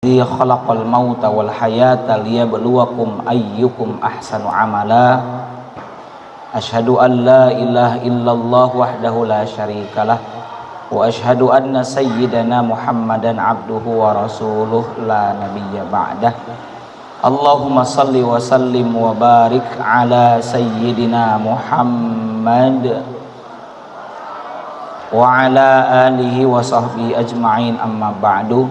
Khalaqal mauta wal hayata liyabluwakum ayyukum ahsanu amala. Asyhadu an la ilaha illallah wahdahu la syarikalah wa asyhadu anna sayyidana Muhammadan abduhu wa rasuluh la nabiyya ba'dah. Allahumma salli wa sallim wa barik ala sayyidina Muhammad wa ala alihi wa sahbihi ajma'in, amma ba'du.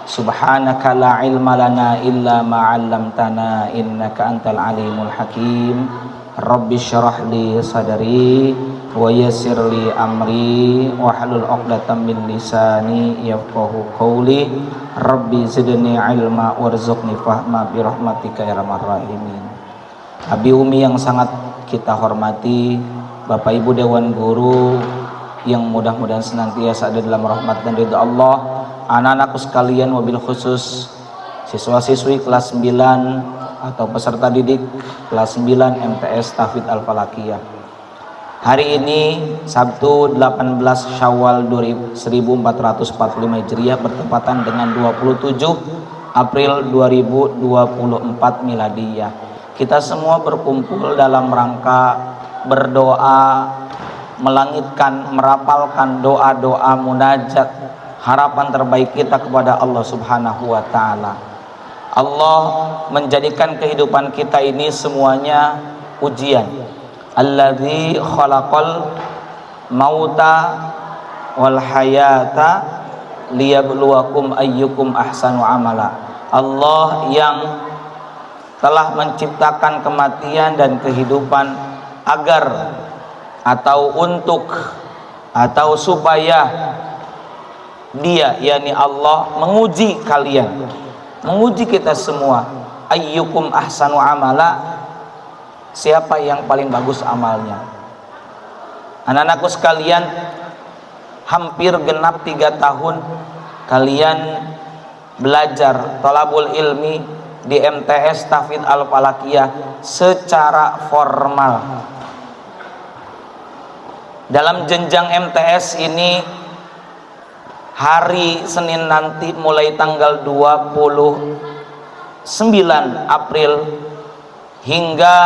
Subhanaka la ilma lana illa ma 'allamtana innaka antal alimul hakim. Rabbi syrah li sadri wa yassir li amri wahlul 'uqdatam min lisani yafqahu qawli. Rabbi zidni ilma warzuqni fahma bi rahmatika ya arhamar rahimin. Abi Umi yang sangat kita hormati, Bapak Ibu Dewan Guru yang mudah-mudahan senantiasa ada dalam rahmat dan ridha Allah, anak-anakku sekalian, wabil khusus siswa-siswi kelas 9 atau peserta didik kelas 9 MTS Tahfidz Al-Falakiyah. Hari ini Sabtu 18 Syawal 1445 Hijriah bertepatan dengan 27 April 2024 Miladiyah. Kita semua berkumpul dalam rangka berdoa, melangitkan, merapalkan doa-doa munajat, harapan terbaik kita kepada Allah Subhanahu wa ta'ala. Allah menjadikan kehidupan kita ini semuanya ujian. Alladzi khalaqal mauta wal hayata liyabluwakum ayyukum ahsanu amala. Allah yang telah menciptakan kematian dan kehidupan agar atau untuk atau supaya Dia, yakni Allah, menguji kalian, menguji kita semua. Ayyukum ahsanu amala, siapa yang paling bagus amalnya. Anak-anakku sekalian, hampir genap 3 tahun kalian belajar thalabul ilmi di MTS Tahfidz Al-Falakiyah secara formal. Dalam jenjang MTS ini, hari Senin nanti mulai tanggal 29 April hingga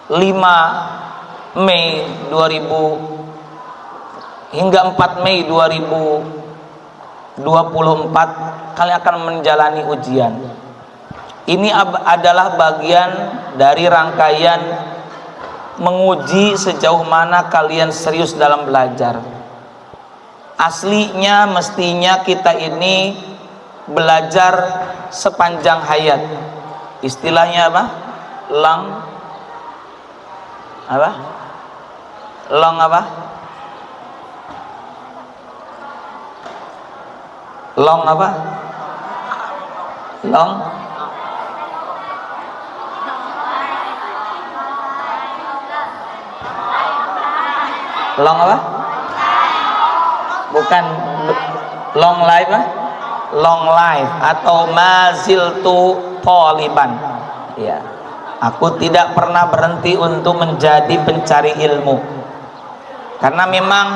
5 Mei 2000 hingga 4 Mei 2024 kalian akan menjalani ujian. Ini adalah bagian dari rangkaian menguji sejauh mana kalian serius dalam belajar. Aslinya mestinya kita ini belajar sepanjang hayat. Istilahnya apa? Long apa? Long apa? Long apa? Long long apa? Bukan long life, long life atau maziltu thaliban. Ya, aku tidak pernah berhenti untuk menjadi pencari ilmu, karena memang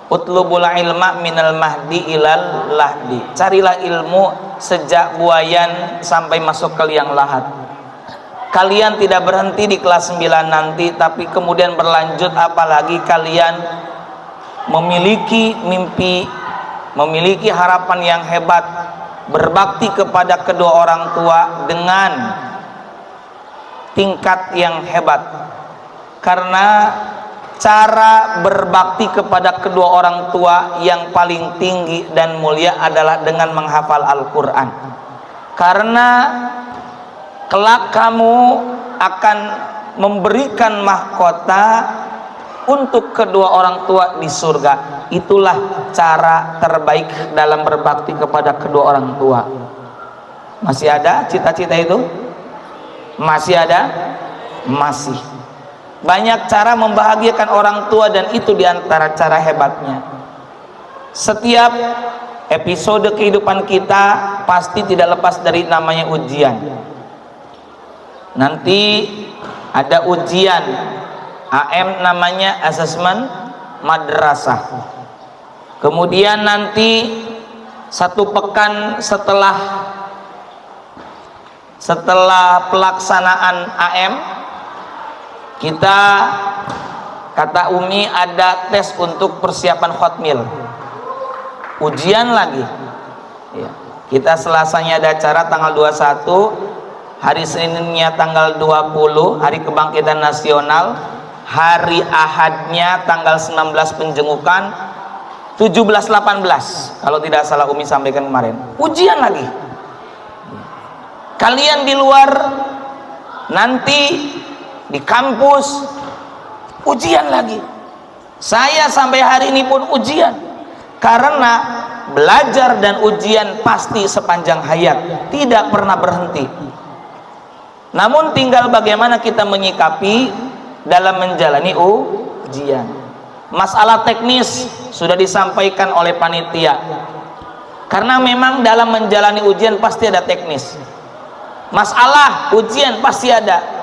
utlubul ilma minal mahdi ilal lahdi. Carilah ilmu sejak buayan sampai masuk ke liang lahat. Kalian tidak berhenti di kelas 9 nanti, tapi kemudian berlanjut, apalagi kalian memiliki mimpi, memiliki harapan yang hebat, berbakti kepada kedua orang tua dengan tingkat yang hebat. Karena cara berbakti kepada kedua orang tua yang paling tinggi dan mulia adalah dengan menghafal Al-Quran. Karena kelak kamu akan memberikan mahkota untuk kedua orang tua di surga. Itulah cara terbaik dalam berbakti kepada kedua orang tua. Masih ada cita-cita itu? Masih ada? Masih. Banyak cara membahagiakan orang tua, dan itu diantara cara hebatnya. Setiap episode kehidupan kita pasti tidak lepas dari namanya ujian. Nanti ada ujian AM, namanya asesmen madrasah. Kemudian nanti 1 pekan setelah pelaksanaan AM, kita, kata Umi, ada tes untuk persiapan Hotmil, ujian lagi ya. Kita Selasanya ada acara tanggal 21, hari Seninnya tanggal 20 hari Kebangkitan Nasional, hari Ahadnya tanggal 19 penjengukan, 17-18 kalau tidak salah Umi sampaikan kemarin, ujian lagi. Kalian di luar, nanti di kampus ujian lagi. Saya sampai hari ini pun ujian, karena belajar dan ujian pasti sepanjang hayat, tidak pernah berhenti. Namun tinggal bagaimana kita menyikapi dalam menjalani ujian. Masalah teknis sudah disampaikan oleh panitia, karena memang dalam menjalani ujian pasti ada teknis. Masalah ujian pasti ada.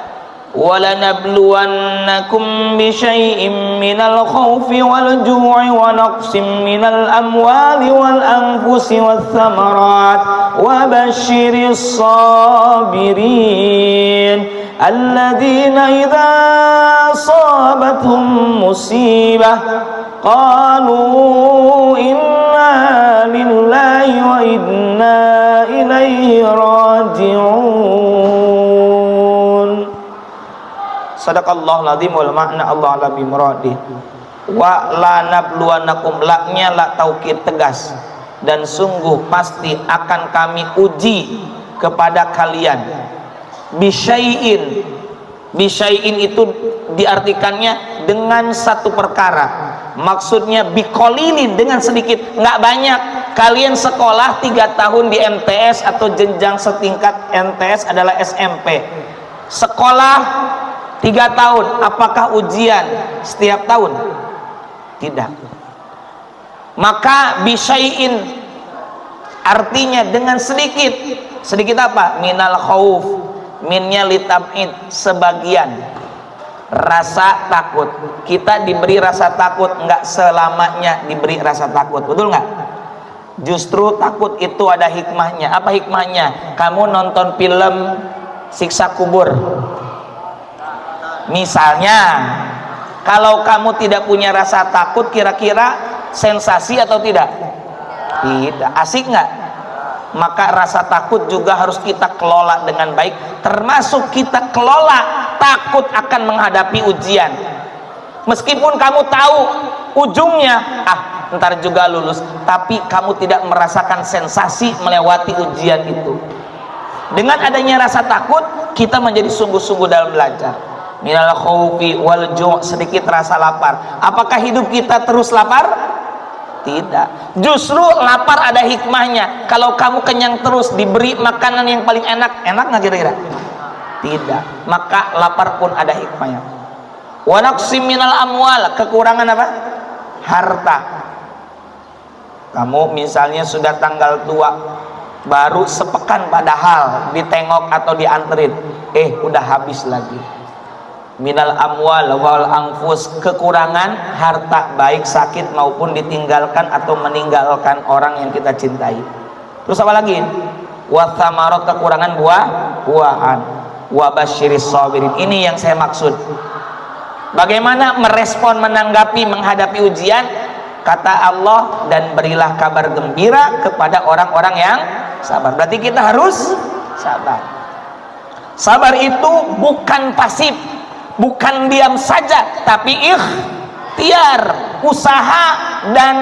وَلَنَبْلُوَنَّكُمْ بِشَيْءٍ مِّنَ الْخَوْفِ وَالْجُوعِ وَنَقْصٍ مِّنَ الْأَمْوَالِ وَالْأَنفُسِ وَالثَّمَرَاتِ وَبَشِّرِ الصَّابِرِينَ الَّذِينَ إِذَا أَصَابَتْهُم مُّصِيبَةٌ قَالُوا إِنَّا لِلَّهِ وَإِنَّا إِلَيْهِ رَاجِعُونَ. Sadaqallahul azim wal ma'na Allah ala bimradi. Wa la nabluwanakum, laknya la taukid tegas, dan sungguh pasti akan kami uji kepada kalian. Bisyai'in, bisyai'in itu diartikannya dengan satu perkara, maksudnya biqolilin, dengan sedikit, nggak banyak. Kalian sekolah 3 tahun di MTS atau jenjang setingkat MTS adalah SMP, sekolah 3 tahun, apakah ujian setiap tahun? Tidak. Maka bisyai'in artinya dengan sedikit. Sedikit apa? Minal khauf, minnya litab'id, sebagian. Rasa takut. Kita diberi rasa takut, enggak selamanya diberi rasa takut, betul enggak? Justru takut itu ada hikmahnya. Apa hikmahnya? Kamu nonton film siksa kubur misalnya, kalau kamu tidak punya rasa takut, kira-kira sensasi atau tidak? Tidak. Asik nggak? Maka rasa takut juga harus kita kelola dengan baik, termasuk kita kelola takut akan menghadapi ujian. Meskipun kamu tahu ujungnya, ntar juga lulus, tapi kamu tidak merasakan sensasi melewati ujian itu. Dengan adanya rasa takut, kita menjadi sungguh-sungguh dalam belajar. Minal khaufi wal ju', sedikit rasa lapar. Apakah hidup kita terus lapar? Tidak. Justru lapar ada hikmahnya. Kalau kamu kenyang terus, diberi makanan yang paling enak, enak nggak kira-kira? Tidak. Maka lapar pun ada hikmahnya. Wa naqsim minal amwal, kekurangan apa? Harta. Kamu misalnya sudah tanggal tua, baru sepekan padahal ditengok atau dianterin, udah habis lagi. Minal amwal wal anfus, kekurangan harta, baik sakit maupun ditinggalkan atau meninggalkan orang yang kita cintai. Terus apa lagi? Wa thamarat, kekurangan buah-buahan. Wa basyiris sabirin, ini yang saya maksud. Bagaimana merespon, menanggapi, menghadapi ujian? Kata Allah, dan berilah kabar gembira kepada orang-orang yang sabar. Berarti kita harus sabar. Sabar itu bukan pasif, bukan diam saja, tapi ikhtiar, usaha dan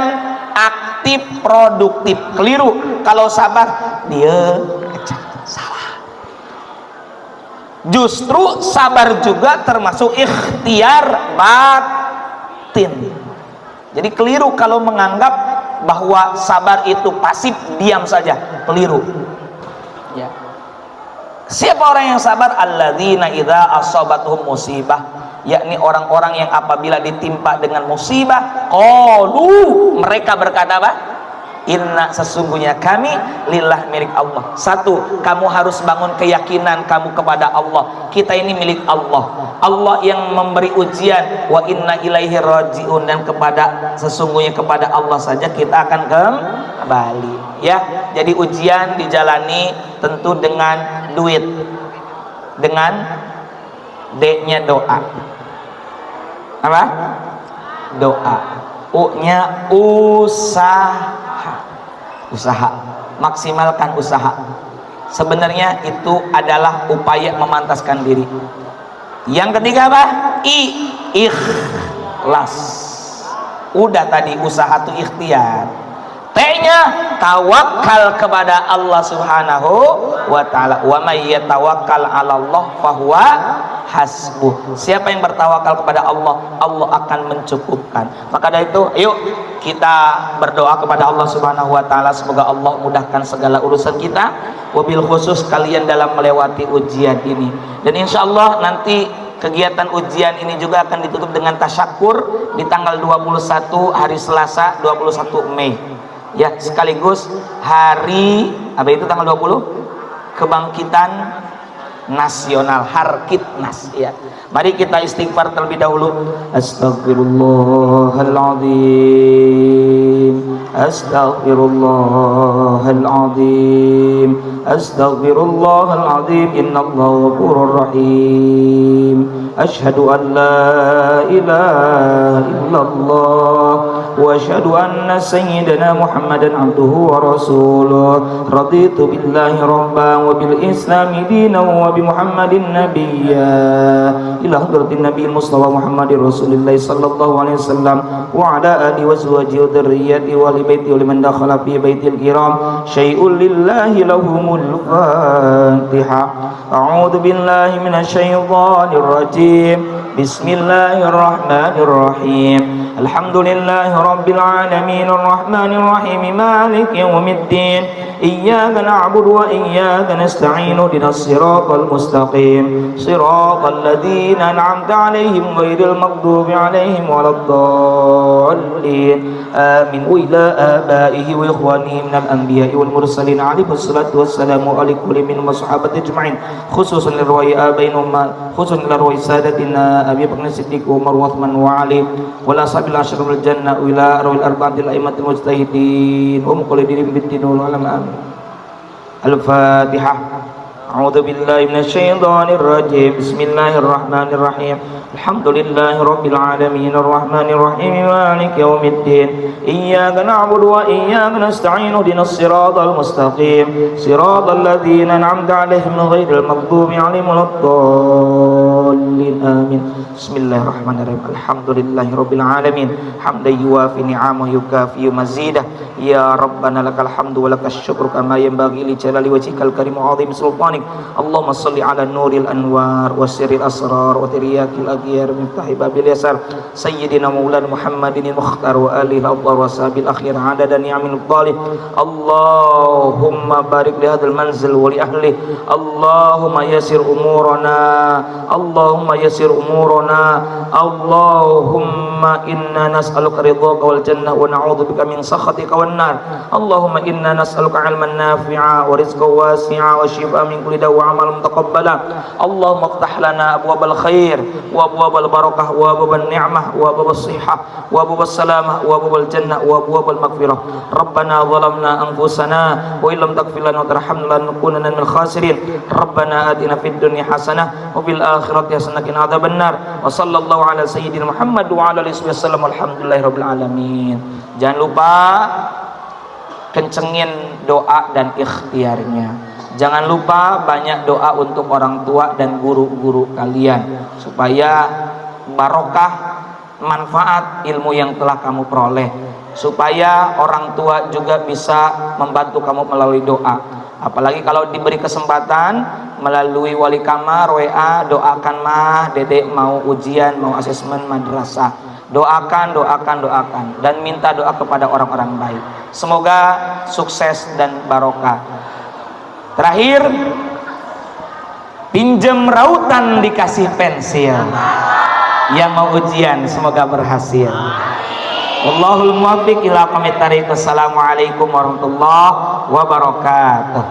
aktif, produktif. Keliru kalau sabar dia salah. Justru sabar juga termasuk ikhtiar batin. Jadi keliru kalau menganggap bahwa sabar itu pasif, diam saja. Keliru ya. Siapa orang yang sabar? Alladzina idza asabatuhum musibah, yakni orang-orang yang apabila ditimpa dengan musibah, qalu, mereka berkata apa? Inna sesungguhnya kami lillah milik Allah. Satu, kamu harus bangun keyakinan kamu kepada Allah. Kita ini milik Allah. Allah yang memberi ujian. Wa inna ilaihi rajiun, dan sesungguhnya kepada Allah saja kita akan kembali. Ya, jadi ujian dijalani tentu dengan duit, dengan D-nya doa. Apa? Doa. U-nya usaha, maksimalkan usaha. Sebenarnya itu adalah upaya memantaskan diri. Yang ketiga apa? Ikhlas. Udah tadi usaha itu ikhtiar. T-nya tawakal kepada Allah Subhanahu wa taala. Wa may yatawakkal 'ala Allah fahuwa hasbuh. Siapa yang bertawakal kepada Allah, Allah akan mencukupkan. Maka dari itu, yuk kita berdoa kepada Allah Subhanahu wa taala, semoga Allah mudahkan segala urusan kita, wabil khusus kalian dalam melewati ujian ini. Dan insya Allah nanti kegiatan ujian ini juga akan ditutup dengan tasyakur di tanggal 21 hari Selasa 21 Mei. Ya, sekaligus hari apa itu tanggal 20? Kebangkitan nasional, Harkitnas, ya. Mari kita istighfar terlebih dahulu. Astaghfirullahaladzim, astaghfirullahaladzim, astaghfirullahaladzim, innallaha ghafurur rahim. Asyhadu an la ilaha illallah wa asyhadu anna sayyidana Muhammadan abduhu wa rasuluh. Raditu billahi rabban wa bil islami dinan wa bi Muhammadin nabiyya ila hadratin nabiyil mustafa Muhammadir rasulillah sallallahu alaihi wasallam wa ala alihi wa azwajihi wa dzurriyyatihi wa li baiti wa liman dakhala fi baitil kiram syai'un lillahi lahumul Fatihah. A'udzu billahi minasy syaithanir rajim. Bismillahirrahmanirrahim. Alhamdulillahi rabbil alamin arrahmanir rahim maliki yaumiddin. Iyyaka na'budu wa iyyaka nasta'in ihdinas siratal mustaqim siratal ladzina an'amta 'alaihim ghairil maghdubi 'alaihim waladdallin. Amin. Wa ila abaihi wa ikhwanihi minal anbiya'i wal mursalin 'alaihi wassalatu wassalamu ala kulli min washabati ajma'in, khususan lirwa'i abainum khususan lirwa'i sadatina Abi Bakr Siddiq Umar wa Uthman wa Ali wala sabil asyrul jannah ila arwil arba'atil a'immatil mujtahidin wa muqallidin bid-din wal ulama. Al-Fatihah. A'udzu billahi minasy syaithanir rajim. Bismillahirrahmanirrahim. Alhamdulillahi rabbil alamin arrahmanir rahim maliki yaumiddin. Iyyaka na'budu wa iyyaka nasta'in ihdinas siratal mustaqim siratal ladzina an'amta 'alaihim ghairil maghdubi 'alaihim waladdallin. Amin. Bismillahirrahmanirrahim. Alhamdulillahi rabbil alamin hamdan yuwafi ni'amahu yukafi mazidah. Ya Rabbana lakal hamdu wa lakas syukru kama yanbaghi li jalali wajhikal karim wa 'azimi sultanik. Allahumma salli ala nuril anwar wa sirril asrar wa tiryakil aghyar miftahi babil yasar sayyidina maulana Muhammadin mukhtar wa alihi al-abdar wa sahabil akhir adada ni'amil talib. Allahumma barik li hadzal manzil wa li ahli. Allahumma yassir umurana, Allahumma yassir umurana. Allahumma inna nas'aluka ridhaka wal jannah wa na'udzubika min sakhatika wan nar. Allahumma inna nas'aluka 'ilman nafi'a wa rizqan wasi'a wa shifaa min kulli dawa' wa 'amalan mutaqabbala. Allahumma iftah lana abwabal khair wa abwabal barakah wa abwabal ni'mah wa abwabal sihah wa abwabal salamah wa abwabal jannah wa abwabal maghfirah. Rabbana zalamna anfusana wa illam taghfir lana wa tarhamna lanakunanna minal khasirin. Rabbana atina fid dunya hasanah wa fil akhirati hasanah wa qina adzabannar. Wa sallallahu ala sayyidina Muhammad wa ala alihi wasallam. Alhamdulillahirabbil alamin. Jangan lupa kencengin doa dan ikhtiarnya. Jangan lupa banyak doa untuk orang tua dan guru-guru kalian supaya barokah manfaat ilmu yang telah kamu peroleh, supaya orang tua juga bisa membantu kamu melalui doa. Apalagi kalau diberi kesempatan melalui wali kamar WA, doakan mah dedek mau ujian, mau asesmen madrasah. Doakan, doakan, doakan, dan minta doa kepada orang-orang baik. Semoga sukses dan barokah. Terakhir, pinjem rautan dikasih pensil. Yang mau ujian semoga berhasil. Wallahul muwaffiq ila aqwamit thariq. Wassalamualaikum warahmatullahi wabarakatuh.